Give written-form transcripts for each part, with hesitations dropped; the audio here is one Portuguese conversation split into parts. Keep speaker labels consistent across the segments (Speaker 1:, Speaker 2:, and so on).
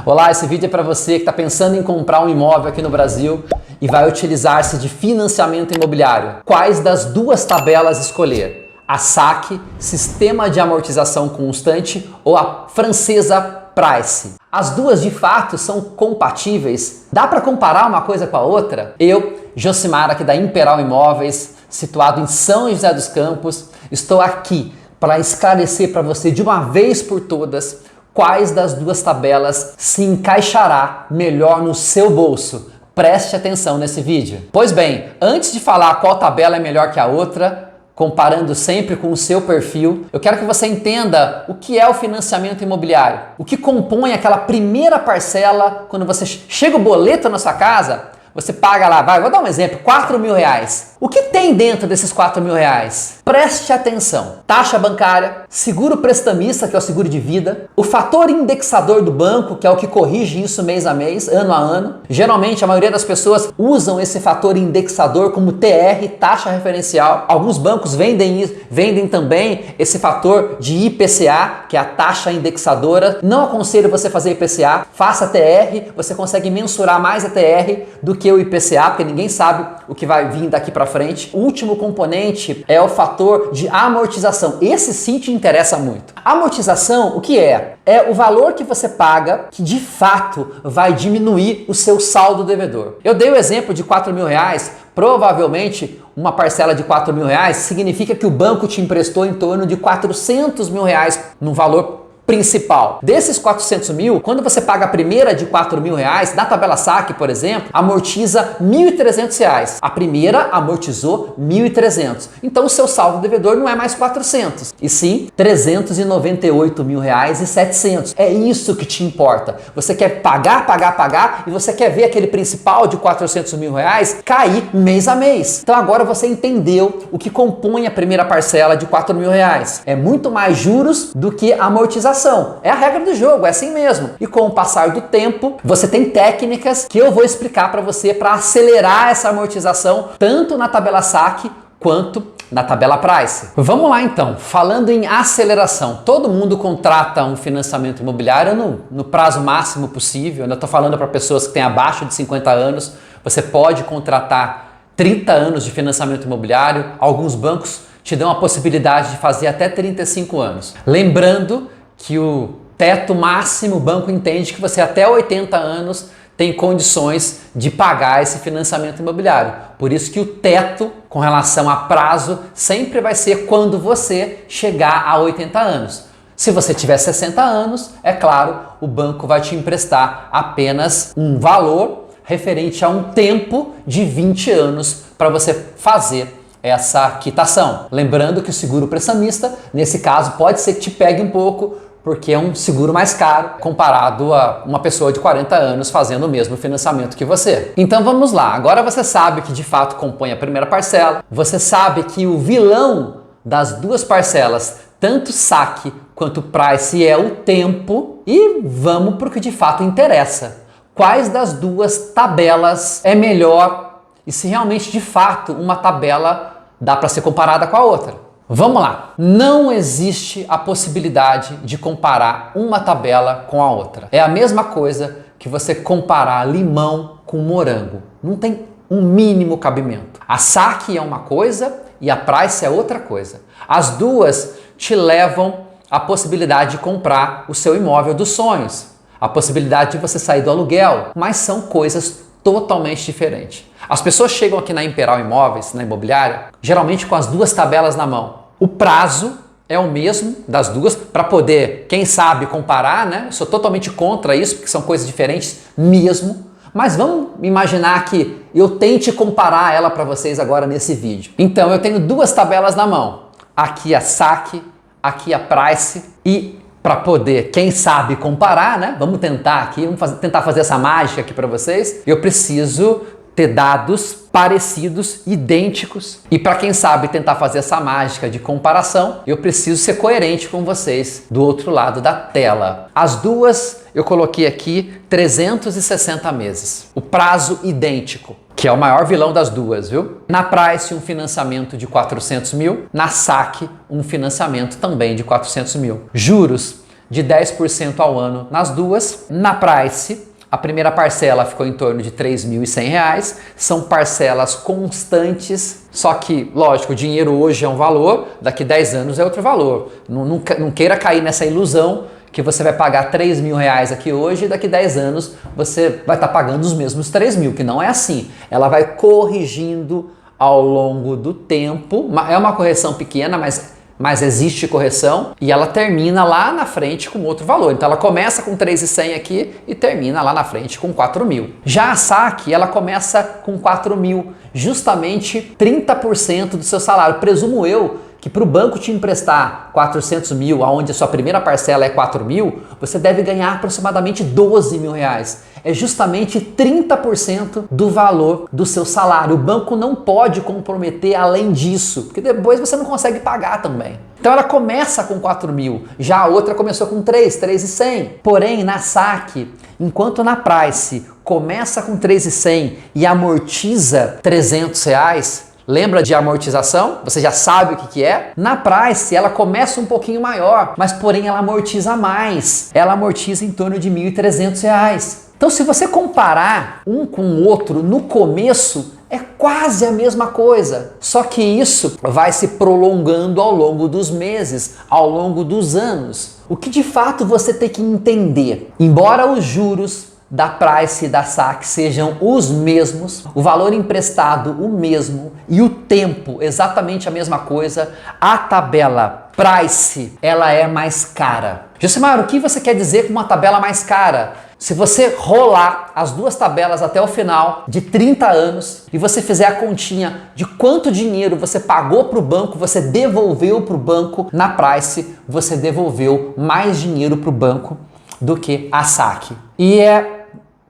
Speaker 1: Olá, esse vídeo é para você que está pensando em comprar um imóvel aqui no Brasil e vai utilizar-se de financiamento imobiliário. Quais das duas tabelas escolher? A SAC, Sistema de Amortização Constante, ou a francesa Price? As duas de fato são compatíveis? Dá para comparar uma coisa com a outra? Eu, Josimar, aqui da Imperal Imóveis, situado em São José dos Campos, estou aqui para esclarecer para você de uma vez por todas quais das duas tabelas se encaixará melhor no seu bolso. Preste atenção nesse vídeo. Pois bem, antes de falar qual tabela é melhor que a outra, comparando sempre com o seu perfil, eu quero que você entenda o que é o financiamento imobiliário. O que compõe aquela primeira parcela quando você chega o boleto na sua casa, você paga lá, vou dar um exemplo, R$4.000. O que tem dentro desses R$4.000? Preste atenção. Taxa bancária, seguro prestamista, que é o seguro de vida, o fator indexador do banco, que é o que corrige isso mês a mês, ano a ano. Geralmente, a maioria das pessoas usam esse fator indexador como TR, taxa referencial. Alguns bancos vendem também esse fator de IPCA, que é a taxa indexadora. Não aconselho você fazer IPCA, faça TR, você consegue mensurar mais a TR do que o IPCA, porque ninguém sabe o que vai vir daqui para frente. O último componente é o fator de amortização. Esse sim te interessa muito. Amortização, o que é? É o valor que você paga que de fato vai diminuir o seu saldo devedor. Eu dei o exemplo de R$4.000. Provavelmente uma parcela de R$4.000 significa que o banco te emprestou em torno de R$400.000 no valor principal. Desses 400 mil, quando você paga a primeira de R$4.000, na tabela SAC, por exemplo, amortiza R$1.300. A primeira amortizou R$1.300. Então o seu saldo devedor não é mais 400, e sim R$398.700. É isso que te importa. Você quer pagar e você quer ver aquele principal de R$400.000 cair mês a mês. Então agora você entendeu o que compõe a primeira parcela de R$4.000. É muito mais juros do que amortização. É a regra do jogo, é assim mesmo. E com o passar do tempo, você tem técnicas que eu vou explicar para você para acelerar essa amortização, tanto na tabela SAC quanto na tabela Price. Vamos lá então, falando em aceleração. Todo mundo contrata um financiamento imobiliário no prazo máximo possível. Eu estou falando para pessoas que têm abaixo de 50 anos. Você pode contratar 30 anos de financiamento imobiliário. Alguns bancos te dão a possibilidade de fazer até 35 anos. Lembrando que o teto máximo, o banco entende que você até 80 anos tem condições de pagar esse financiamento imobiliário. Por isso que o teto com relação a prazo sempre vai ser quando você chegar a 80 anos. Se você tiver 60 anos, é claro, o banco vai te emprestar apenas um valor referente a um tempo de 20 anos para você fazer essa quitação. Lembrando que o seguro prestamista, nesse caso, pode ser que te pegue um pouco, porque é um seguro mais caro comparado a uma pessoa de 40 anos fazendo o mesmo financiamento que você. Então vamos lá, agora você sabe que de fato compõe a primeira parcela, você sabe que o vilão das duas parcelas, tanto SAC quanto Price, é o tempo, e vamos para o que de fato interessa. Quais das duas tabelas é melhor e se realmente de fato uma tabela dá para ser comparada com a outra? Vamos lá, não existe a possibilidade de comparar uma tabela com a outra. É a mesma coisa que você comparar limão com morango. Não tem um mínimo cabimento. A SAC é uma coisa e a Price é outra coisa. As duas te levam à possibilidade de comprar o seu imóvel dos sonhos, a possibilidade de você sair do aluguel, mas são coisas totalmente diferentes. As pessoas chegam aqui na Imperal Imóveis, na imobiliária, geralmente com as duas tabelas na mão. O prazo é o mesmo das duas para poder, quem sabe, comparar, né? Eu sou totalmente contra isso, porque são coisas diferentes mesmo. Mas vamos imaginar que eu tente comparar ela para vocês agora nesse vídeo. Então, eu tenho duas tabelas na mão. Aqui a SAC, aqui a Price, e para poder, quem sabe, comparar, né? Vamos tentar aqui, tentar fazer essa mágica aqui para vocês. Eu preciso ter dados parecidos, idênticos. E para quem sabe tentar fazer essa mágica de comparação, eu preciso ser coerente com vocês do outro lado da tela. As duas eu coloquei aqui 360 meses. O prazo idêntico, que é o maior vilão das duas, viu? Na Price, um financiamento de 400 mil. Na SAC, um financiamento também de 400 mil. Juros de 10% ao ano nas duas. Na Price, a primeira parcela ficou em torno de R$ 3.100. São parcelas constantes, só que, lógico, o dinheiro hoje é um valor, daqui 10 anos é outro valor. Não queira cair nessa ilusão que você vai pagar R$ 3.000 aqui hoje e daqui 10 anos você vai estar pagando os mesmos 3.000, que não é assim. Ela vai corrigindo ao longo do tempo. É uma correção pequena, mas existe correção e ela termina lá na frente com outro valor. Então ela começa com 3.100 aqui e termina lá na frente com 4.000. Já a saque, ela começa com 4.000, justamente 30% do seu salário. Presumo eu que para o banco te emprestar 400 mil, onde a sua primeira parcela é 4.000, você deve ganhar aproximadamente R$ 12.000. É justamente 30% do valor do seu salário. O banco não pode comprometer além disso, porque depois você não consegue pagar também. Então ela começa com 4.000, já a outra começou com 3.100. Porém, na saque, enquanto na Price começa com 3.100 e amortiza R$ 300, lembra de amortização? Você já sabe o que é? Na Price, ela começa um pouquinho maior, mas porém ela amortiza mais. Ela amortiza em torno de R$ 1.300. Então, se você comparar um com o outro, no começo é quase a mesma coisa. Só que isso vai se prolongando ao longo dos meses, ao longo dos anos. O que de fato você tem que entender, embora os juros da Price e da saque sejam os mesmos, o valor emprestado o mesmo e o tempo exatamente a mesma coisa, a tabela Price, ela é mais cara. Josimar, o que você quer dizer com uma tabela mais cara? Se você rolar as duas tabelas até o final de 30 anos e você fizer a continha de quanto dinheiro você pagou para o banco, você devolveu para o banco, na Price você devolveu mais dinheiro para o banco do que a saque. E é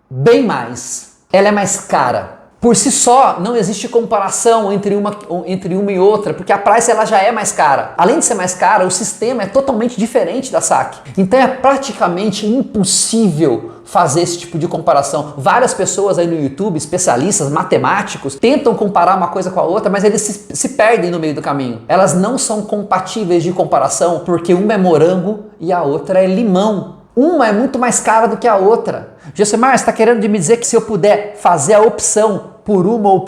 Speaker 1: bem mais. Ela é mais cara. Por si só, não existe comparação entre uma e outra, porque a Price ela já é mais cara. Além de ser mais cara, o sistema é totalmente diferente da saque. Então é praticamente impossível fazer esse tipo de comparação. Várias pessoas aí no YouTube, especialistas, matemáticos, tentam comparar uma coisa com a outra, mas eles se perdem no meio do caminho. Elas não são compatíveis de comparação, porque uma é morango e a outra é limão. Uma é muito mais cara do que a outra. Josimar, você está querendo me dizer que se eu puder fazer a opção por uma ou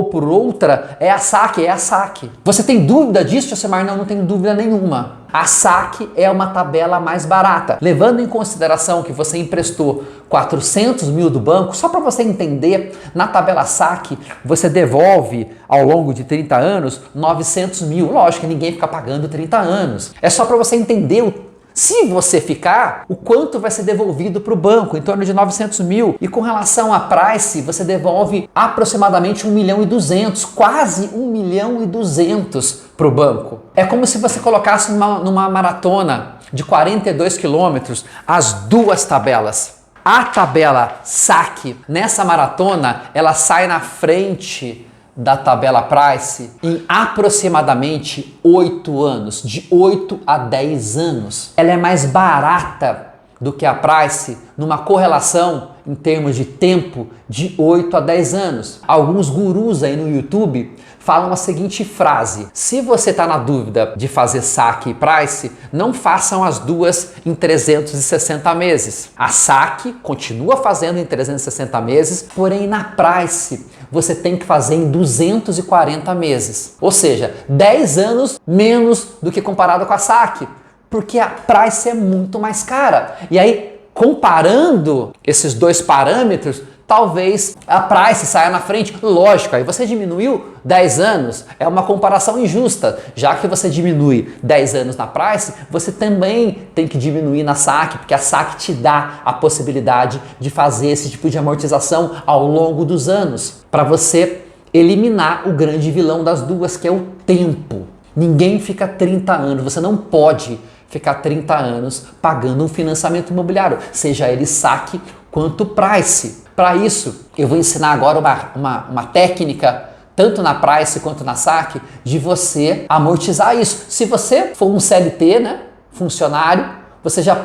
Speaker 1: por outra, é a saque, é a saque. Você tem dúvida disso, Josimar? Não, não tenho dúvida nenhuma. A saque é uma tabela mais barata. Levando em consideração que você emprestou 400 mil do banco, só para você entender, na tabela saque você devolve ao longo de 30 anos 900 mil. Lógico que ninguém fica pagando 30 anos. É só para você entender se você ficar, o quanto vai ser devolvido para o banco, em torno de 900 mil. E com relação à Price, você devolve aproximadamente 1.200.000, quase 1.200.000 para o banco. É como se você colocasse numa maratona de 42 quilômetros as duas tabelas. A tabela saque, nessa maratona, ela sai na frente da tabela Price em aproximadamente 8 anos, de 8 a 10 anos. Ela é mais barata do que a Price numa correlação em termos de tempo de 8 a 10 anos. Alguns gurus aí no YouTube falam a seguinte frase: se você está na dúvida de fazer saque e Price, não façam as duas em 360 meses. A saque continua fazendo em 360 meses, porém na Price você tem que fazer em 240 meses. Ou seja, 10 anos menos do que comparado com a saque, porque a Price é muito mais cara. E aí, comparando esses dois parâmetros, talvez a Price saia na frente. Lógico, aí você diminuiu 10 anos, é uma comparação injusta. Já que você diminui 10 anos na Price, você também tem que diminuir na saque, porque a saque te dá a possibilidade de fazer esse tipo de amortização ao longo dos anos, para você eliminar o grande vilão das duas, que é o tempo. Ninguém fica 30 anos, você não pode ficar 30 anos pagando um financiamento imobiliário, seja ele saque quanto Price. Para isso, eu vou ensinar agora uma técnica, tanto na Price quanto na saque, de você amortizar isso. Se você for um CLT, né, funcionário, você já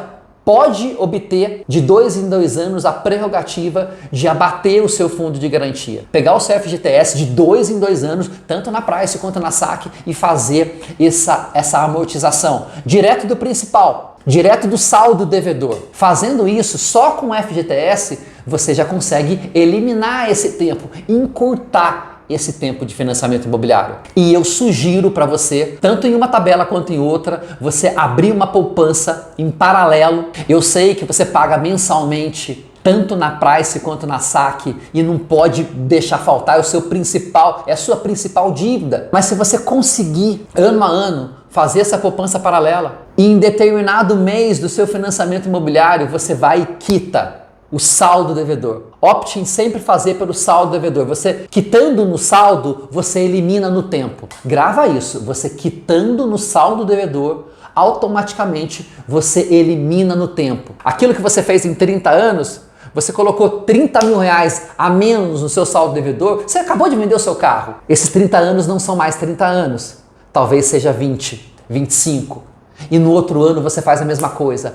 Speaker 1: pode obter de 2 em 2 anos a prerrogativa de abater o seu fundo de garantia. Pegar o seu FGTS de 2 em 2 anos, tanto na Price quanto na saque, e fazer essa amortização direto do principal. direto do saldo devedor. Fazendo isso só com o FGTS, você já consegue eliminar esse tempo, encurtar esse tempo de financiamento imobiliário. E eu sugiro para você, tanto em uma tabela quanto em outra, você abrir uma poupança em paralelo. Eu sei que você paga mensalmente tanto na Price quanto na Saque e não pode deixar faltar, é a sua principal dívida. Mas se você conseguir, ano a ano, fazer essa poupança paralela e em determinado mês do seu financiamento imobiliário, você vai e quita o saldo devedor. Opte em sempre fazer pelo saldo devedor. Você quitando no saldo, você elimina no tempo. Grava isso. Você quitando no saldo devedor, automaticamente você elimina no tempo. Aquilo que você fez em 30 anos, você colocou 30 mil reais a menos no seu saldo devedor, você acabou de vender o seu carro. Esses 30 anos não são mais 30 anos. Talvez seja 20, 25. E no outro ano você faz a mesma coisa.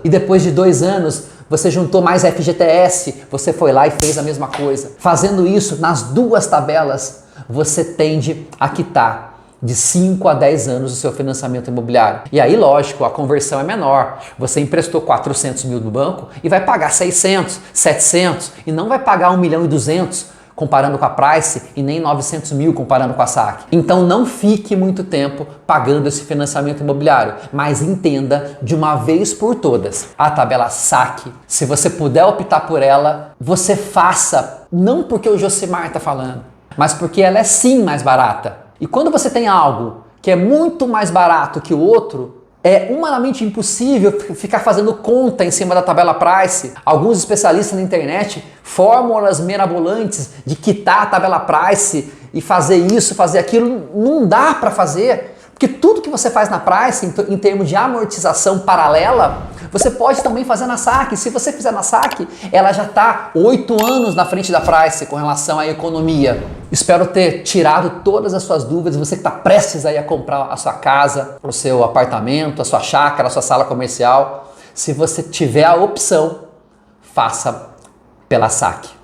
Speaker 1: E depois de 2 anos, você juntou mais FGTS, você foi lá e fez a mesma coisa. Fazendo isso nas 2 tabelas, você tende a quitar de 5 a 10 anos o seu financiamento imobiliário. E aí, lógico, a conversão é menor. Você emprestou 400 mil no banco e vai pagar 600, 700 e não vai pagar 1.200.000 comparando com a Price e nem 900 mil comparando com a Saque. Então não fique muito tempo pagando esse financiamento imobiliário, mas entenda de uma vez por todas a tabela Saque. Se você puder optar por ela, você faça, não porque o Josimar está falando, mas porque ela é sim mais barata. E quando você tem algo que é muito mais barato que o outro, é humanamente impossível ficar fazendo conta em cima da tabela Price. Alguns especialistas na internet, fórmulas mirabolantes de quitar a tabela Price e fazer isso, fazer aquilo, não dá para fazer. Porque tudo que você faz na Price, em termos de amortização paralela, você pode também fazer na Saque. Se você fizer na Saque, ela já está 8 anos na frente da Price com relação à economia. Espero ter tirado todas as suas dúvidas. Você que está prestes aí a comprar a sua casa, o seu apartamento, a sua chácara, a sua sala comercial. Se você tiver a opção, faça pela Saque.